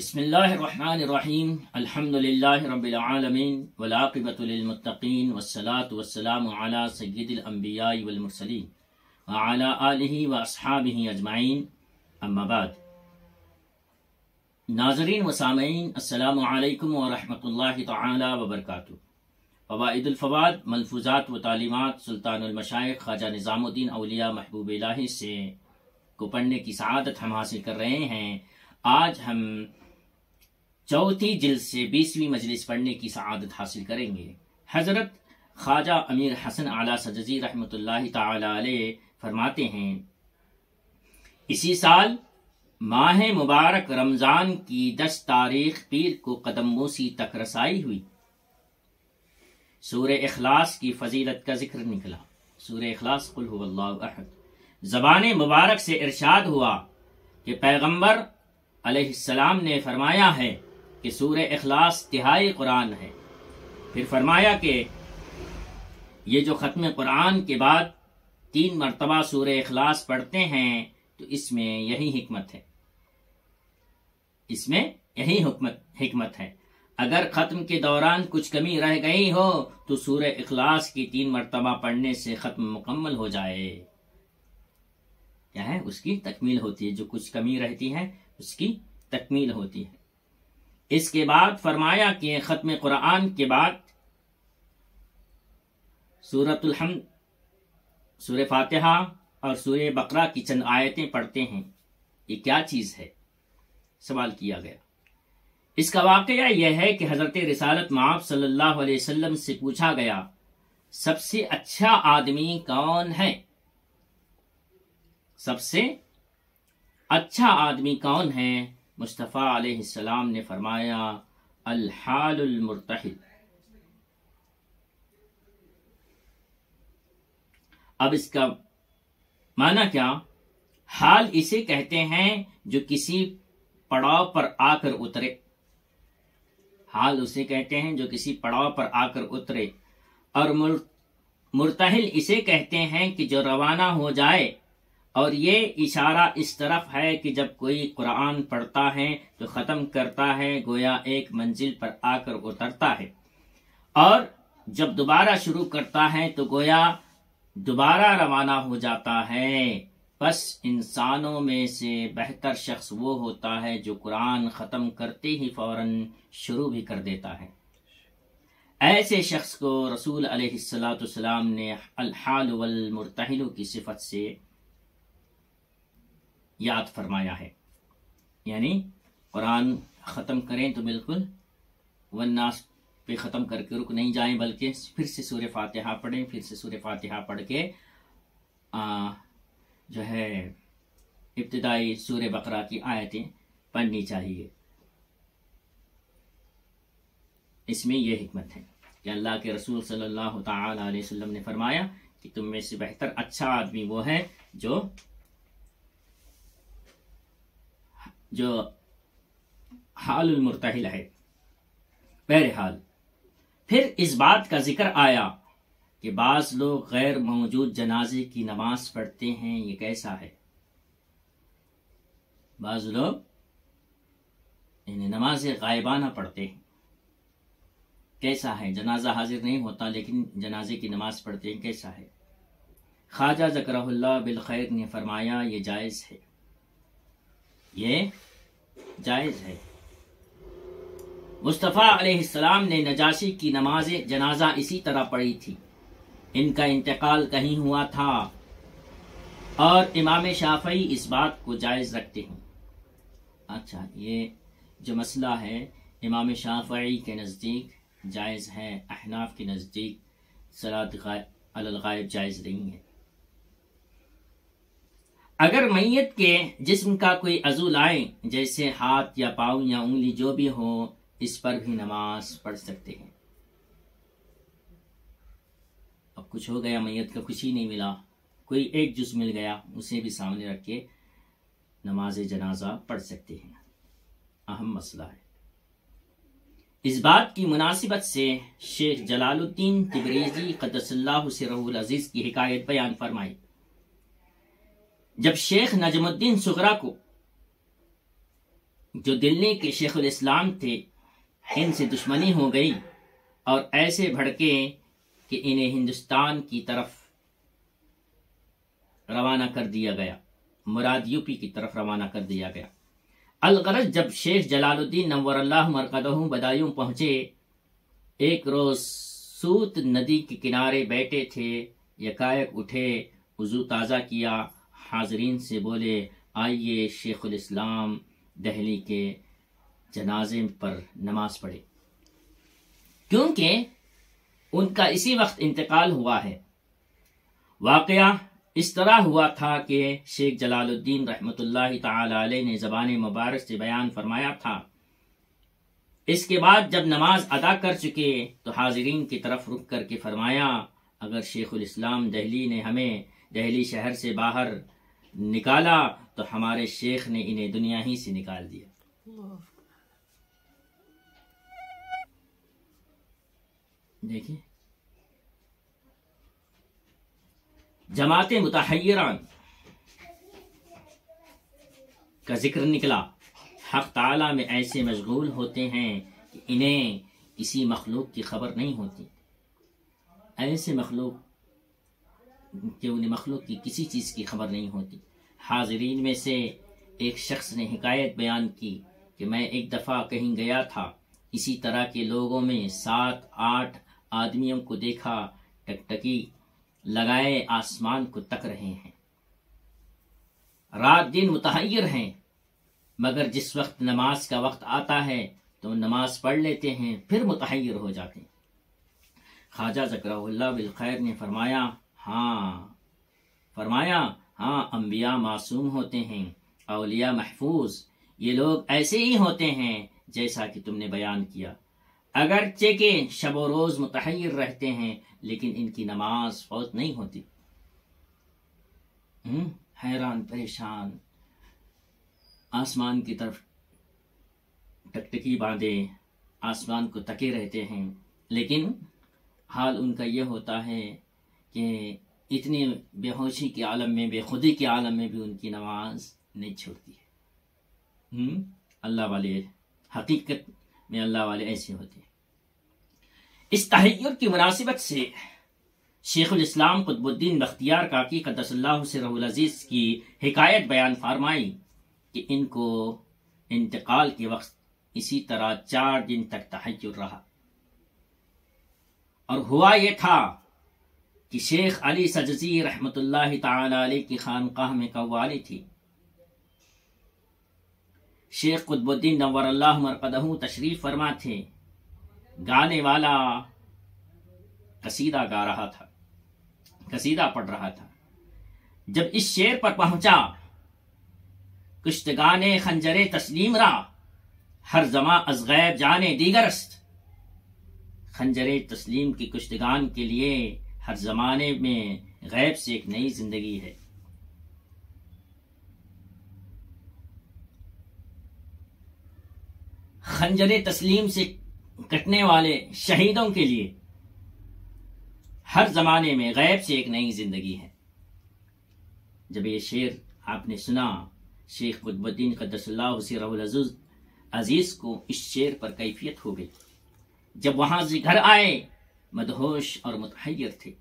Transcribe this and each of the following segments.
بسم اللہ الرحمن الرحیم الحمد للہ رب العالمین والعاقبۃ للمتقین والصلاة والسلام علی سید الانبیاء والمرسلین وعلی آلہ واصحابہ اجمعین، اما بعد۔ ناظرین و سامعین، السلام علیکم ورحمۃ اللہ تعالی وبرکاتہ۔ فوائد الفواد، ملفوظات و تعلیمات سلطان المشائخ خواجہ نظام الدین اولیاء محبوب الہی سے کو پڑھنے کی سعادت ہم حاصل کر رہے ہیں۔ آج ہم چوتھی جلد سے 20ویں مجلس پڑھنے کی سعادت حاصل کریں گے۔ حضرت خواجہ امیر حسن اعلیٰ سجزی رحمۃ اللہ تعالی علیہ فرماتے ہیں، اسی سال ماہ مبارک رمضان کی 10 تاریخ پیر کو قدم بوسی تک رسائی ہوئی۔ سورہ اخلاص کی فضیلت کا ذکر نکلا۔ سورہ اخلاص قل هو اللہ احد۔ زبان مبارک سے ارشاد ہوا کہ پیغمبر علیہ السلام نے فرمایا ہے کہ سورہ اخلاص تہائی قرآن ہے۔ پھر فرمایا کہ یہ جو ختم قرآن کے بعد 3 مرتبہ سورہ اخلاص پڑھتے ہیں تو اس میں یہی حکمت ہے، اس میں یہی حکمت ہے۔ اگر ختم کے دوران کچھ کمی رہ گئی ہو تو سورہ اخلاص کی 3 مرتبہ پڑھنے سے ختم مکمل ہو جائے۔ کیا ہے؟ اس کی تکمیل ہوتی ہے، جو کچھ کمی رہتی ہے اس کی تکمیل ہوتی ہے۔ اس کے بعد فرمایا کہ ختم قرآن کے بعد سورۃ الحمد، سورہ فاتحہ اور سورہ بقرہ کی چند آیتیں پڑھتے ہیں۔ یہ کیا چیز ہے؟ سوال کیا گیا۔ اس کا واقعہ یہ ہے کہ حضرت رسالت مآب صلی اللہ علیہ وسلم سے پوچھا گیا، سب سے اچھا آدمی کون ہے؟ سب سے اچھا آدمی کون ہے؟ مصطفیٰ علیہ السلام نے فرمایا الحال المرتحل۔ اب اس کا معنی کیا؟ حال اسے کہتے ہیں جو کسی پڑاؤ پر آ کر اترے۔ حال اسے کہتے ہیں جو کسی پڑاؤ پر آ کر اترے، اور مرتحل اسے کہتے ہیں کہ جو روانہ ہو جائے۔ اور یہ اشارہ اس طرف ہے کہ جب کوئی قرآن پڑھتا ہے تو ختم کرتا ہے، گویا ایک منزل پر آ کر اترتا ہے، اور جب دوبارہ شروع کرتا ہے تو گویا دوبارہ روانہ ہو جاتا ہے۔ بس انسانوں میں سے بہتر شخص وہ ہوتا ہے جو قرآن ختم کرتے ہی فوراً شروع بھی کر دیتا ہے۔ ایسے شخص کو رسول علیہ السلام نے الحال والمرتحل کی صفت سے یاد فرمایا ہے۔ یعنی قرآن ختم کریں تو بالکل والناس پہ ختم کر کے رک نہیں جائیں، بلکہ پھر سے سورہ فاتحہ پڑھیں، پھر سے سورہ فاتحہ پڑھ کے جو ہے ابتدائی سورہ بقرہ کی آیتیں پڑھنی چاہیے۔ اس میں یہ حکمت ہے کہ اللہ کے رسول صلی اللہ تعالی علیہ وسلم نے فرمایا کہ تم میں سے بہتر اچھا آدمی وہ ہے جو حال المرتحل ہے۔ بہرحال پھر اس بات کا ذکر آیا کہ بعض لوگ غیر موجود جنازے کی نماز پڑھتے ہیں، یہ کیسا ہے؟ بعض لوگ نماز غائبانہ پڑھتے ہیں، کیسا ہے؟ جنازہ حاضر نہیں ہوتا لیکن جنازے کی نماز پڑھتے ہیں، کیسا ہے؟ خواجہ ذکرہ اللہ بالخیر نے فرمایا یہ جائز ہے، یہ جائز ہے۔ مصطفیٰ علیہ السلام نے نجاشی کی نماز جنازہ اسی طرح پڑھی تھی۔ ان کا انتقال کہیں ہوا تھا، اور امام شافعی اس بات کو جائز رکھتے ہیں۔ اچھا، یہ جو مسئلہ ہے امام شافعی کے نزدیک جائز ہے، احناف کے نزدیک صلاۃ علی الغائب جائز نہیں ہے۔ اگر میت کے جسم کا کوئی عضو لائیں، جیسے ہاتھ یا پاؤں یا انگلی جو بھی ہو، اس پر بھی نماز پڑھ سکتے ہیں۔ اب کچھ ہو گیا، میت کا کچھ ہی نہیں ملا، کوئی ایک جز مل گیا، اسے بھی سامنے رکھ کے نماز جنازہ پڑھ سکتے ہیں۔ اہم مسئلہ ہے۔ اس بات کی مناسبت سے شیخ جلال الدین تبریزی قدس اللہ سرہ العزیز کی حکایت بیان فرمائی۔ جب شیخ نجم الدین صغرا کو جو دلی کے شیخ الاسلام تھے ان سے دشمنی ہو گئی اور ایسے بھڑکے کہ انہیں ہندوستان کی طرف روانہ کر دیا گیا، مراد یوپی کی طرف روانہ کر دیا گیا۔ الغرض جب شیخ جلال الدین نور اللہ مرقدہ بدایوں پہنچے، ایک روز سوت ندی کے کنارے بیٹھے تھے، یکایک اٹھے، وضو تازہ کیا، حاضرین سے بولے آئیے شیخ الاسلام دہلی کے جنازے پر نماز پڑھے، کیونکہ ان کا اسی وقت انتقال ہوا ہے۔ واقعہ اس طرح ہوا تھا کہ شیخ جلال الدین رحمۃ اللہ تعالی علیہ نے زبان مبارک سے بیان فرمایا تھا۔ اس کے بعد جب نماز ادا کر چکے تو حاضرین کی طرف رک کر کے فرمایا اگر شیخ الاسلام دہلی نے ہمیں دہلی شہر سے باہر نکالا تو ہمارے شیخ نے انہیں دنیا ہی سے نکال دیا۔ دیکھیں جماعت متحیران کا ذکر نکلا۔ حق تعالی میں ایسے مشغول ہوتے ہیں کہ انہیں کسی مخلوق کی خبر نہیں ہوتی، ایسے مخلوق کہ انہیں مخلوق کی کسی چیز کی خبر نہیں ہوتی۔ حاضرین میں سے ایک شخص نے حکایت بیان کی کہ میں ایک دفعہ کہیں گیا تھا، اسی طرح کے لوگوں میں 7-8 آدمیوں کو دیکھا، ٹکٹکی لگائے آسمان کو تک رہے ہیں، رات دن متحیر ہیں، مگر جس وقت نماز کا وقت آتا ہے تو نماز پڑھ لیتے ہیں، پھر متحیر ہو جاتے ہیں۔ خواجہ ذکرہ اللہ بالخیر نے فرمایا ہاں انبیاء معصوم ہوتے ہیں، اولیاء محفوظ، یہ لوگ ایسے ہی ہوتے ہیں جیسا کہ تم نے بیان کیا، اگرچہ کہ شب و روز متحیر رہتے ہیں لیکن ان کی نماز فوت نہیں ہوتی۔ حیران پریشان آسمان کی طرف ٹکٹکی باندھے آسمان کو تکے رہتے ہیں، لیکن حال ان کا یہ ہوتا ہے کہ اتنی بے ہوشی کے عالم میں، بے خودی کے عالم میں بھی ان کی نماز نہیں چھوڑتی ہے۔ اللہ والے حقیقت میں اللہ والے ایسے ہوتے ہیں۔ اس تحیر کی مناسبت سے شیخ الاسلام قطب الدین بختیار کاکی قدس اللہ سرہ العزیز کی حکایت بیان فرمائی کہ ان کو انتقال کے وقت اسی طرح 4 دن تک تحیر رہا، اور ہوا یہ تھا کہ شیخ علی سجزی رحمۃ اللہ تعالی علیہ کی خانقاہ میں قوالی تھی۔ شیخ قطب الدین نور اللہ مرقدہ تشریف فرما تھے، گانے والا قصیدہ گا رہا تھا، قصیدہ پڑھ رہا تھا۔ جب اس شعر پر پہنچا کشتگانے خنجر تسلیم را ہر زماں از غیب جانے دیگر است، خنجر تسلیم کی کشتگان کے لیے ہر زمانے میں غیب سے ایک نئی زندگی ہے۔ خنجر تسلیم سے کٹنے والے شہیدوں کے لیے ہر زمانے میں غیب سے ایک نئی زندگی ہے۔ جب یہ شعر آپ نے سنا، شیخ قطب الدین قدس اللہ سرہ العزیز کو اس شعر پر کیفیت ہو گئی۔ جب وہاں سے گھر آئے مدہوش اور متحیر تھے،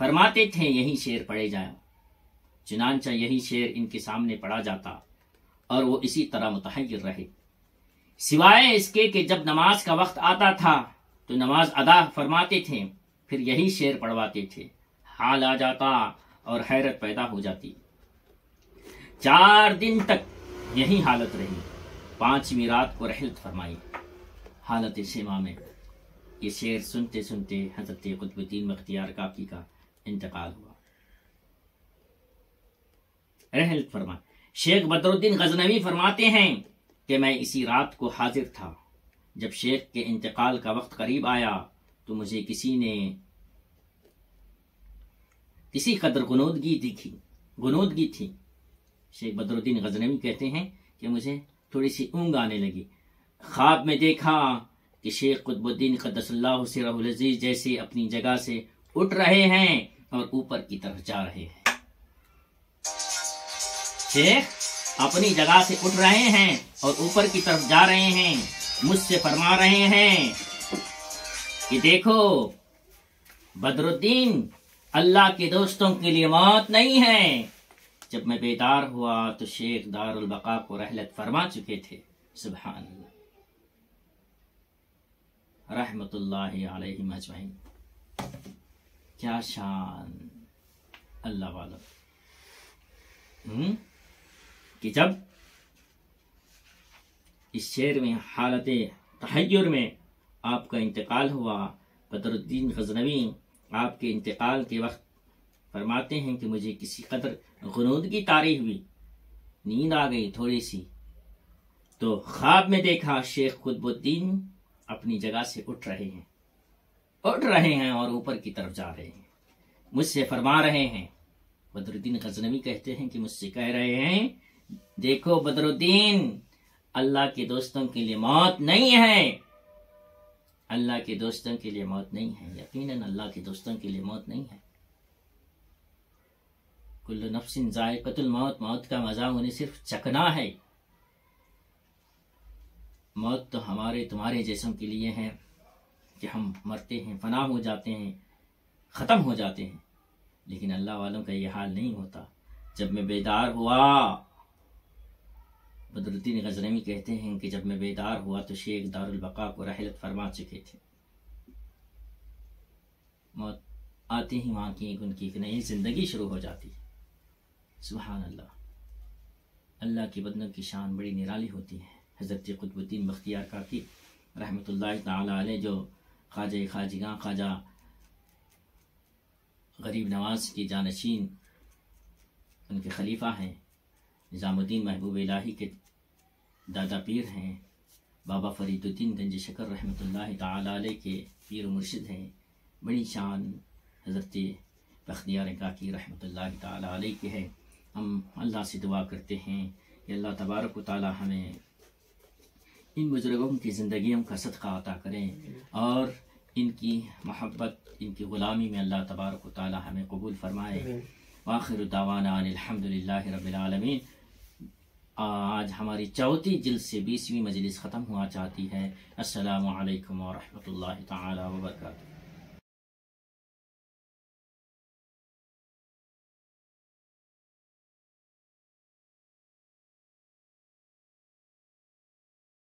فرماتے تھے یہی شعر پڑھے جائیں، چنانچہ یہی شعر ان کے سامنے پڑھا جاتا اور وہ اسی طرح متحیر رہے، سوائے اس کے کہ جب نماز کا وقت آتا تھا تو نماز ادا فرماتے تھے، پھر یہی شعر پڑھواتے تھے، حال آ جاتا اور حیرت پیدا ہو جاتی۔ 4 دن تک یہی حالت رہی، 5ویں رات کو رحلت فرمائی۔ حالت شیما میں یہ شعر سنتے سنتے حضرت قطب الدین بختیار کاکی کا انتقال ہوا، رحلت فرمائی۔ شیخ بدر الدین غزنوی فرماتے ہیں کہ میں اسی رات کو حاضر تھا، جب شیخ کے انتقال کا وقت قریب آیا تو مجھے کسی قدر غنودگی تھی۔ شیخ بدر الدین غزنوی کہتے ہیں کہ مجھے تھوڑی سی اونگ آنے لگی، خواب میں دیکھا کہ شیخ قطب الدین قدس اللہ سرہ العزیز جیسے اپنی جگہ سے اٹھ رہے ہیں اور اوپر کی طرف جا رہے ہیں۔ شیخ اپنی جگہ سے اٹھ رہے ہیں اور اوپر کی طرف جا رہے ہیں، مجھ سے فرما رہے ہیں کہ دیکھو بدر الدین، اللہ کے دوستوں کے لیے موت نہیں ہے۔ جب میں بیدار ہوا تو شیخ دار البقاء کو رحلت فرما چکے تھے۔ سبحان اللہ، رحمت اللہ علیہم اجمعین۔ کیا شان اللہ والا، کہ جب اس شعر میں حالت تحیر میں آپ کا انتقال ہوا، بدر الدین غزنوی آپ کے انتقال کے وقت فرماتے ہیں کہ مجھے کسی قدر غنودگی طاری ہوئی، نیند آ گئی تھوڑی سی، تو خواب میں دیکھا شیخ قطب الدین اپنی جگہ سے اٹھ رہے ہیں اور اوپر کی طرف جا رہے ہیں، مجھ سے فرما رہے ہیں۔ بدر الدین غزنوی کہتے ہیں کہ مجھ سے کہہ رہے ہیں، دیکھو بدر الدین، اللہ کے دوستوں کے لیے موت نہیں ہے، اللہ کے دوستوں کے لیے موت نہیں ہے، یقیناً اللہ کے دوستوں کے لیے موت نہیں ہے۔ کل نفس ذائقۃ الموت، موت کا مزہ انہیں صرف چکنا ہے۔ موت تو ہمارے تمہارے جیسوں کے لیے ہے کہ ہم مرتے ہیں، فنا ہو جاتے ہیں، ختم ہو جاتے ہیں، لیکن اللہ والوں کا یہ حال نہیں ہوتا۔ جب میں بیدار ہوا، بدر الدین غزنوی کہتے ہیں کہ جب میں بیدار ہوا تو شیخ دار البقاء کو رحلت فرما چکے تھے۔ موت آتے ہی وہاں کی ان کی ایک نئی زندگی شروع ہو جاتی ہے۔ سبحان اللہ، اللہ کی بندوں کی شان بڑی نرالی ہوتی ہے۔ حضرت قطب الدین بختیار کاکی رحمۃ اللہ تعالی علیہ، جو خواجہ خواجگاں خواجہ غریب نواز کی جانشین، ان کے خلیفہ ہیں، نظام الدین محبوب الہی کے دادا پیر ہیں، بابا فرید الدین گنج شکر رحمۃ اللہ تعالی علیہ کے پیر و مرشد ہیں، بڑی شان حضرت بختیار کاکی رحمۃ اللہ تعالی علیہ کے ہے۔ ہم اللہ سے دعا کرتے ہیں کہ اللہ تبارک و تعالی ہمیں ان بزرگوں کی زندگیوں کا صدقہ عطا کریں اور ان کی محبت، ان کی غلامی میں اللہ تبارک و تعالی ہمیں قبول فرمائے۔ وآخر دعوانا ان الحمدللہ رب العالمین۔ آج ہماری 34 جلد سے 20ویں مجلس ختم ہوا چاہتی ہے۔ السلام علیکم ورحمۃ اللہ تعالی وبرکاتہ۔